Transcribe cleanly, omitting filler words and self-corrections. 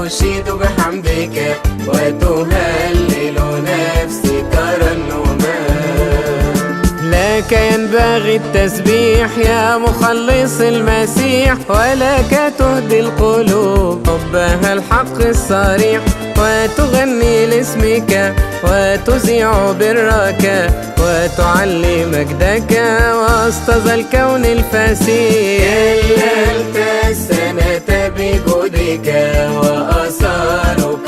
وأشيد بحمدك وتهلل نفسي ترنما. لك ينبغي التسبيح يا مخلص المسيح، ولك تهدي القلوب حبها الحق الصريح، وتغني لاسمك وتذيع برك وتعلي مجدك وسط ذا الكون الفسيح. كللت السنة بجودك وآثارك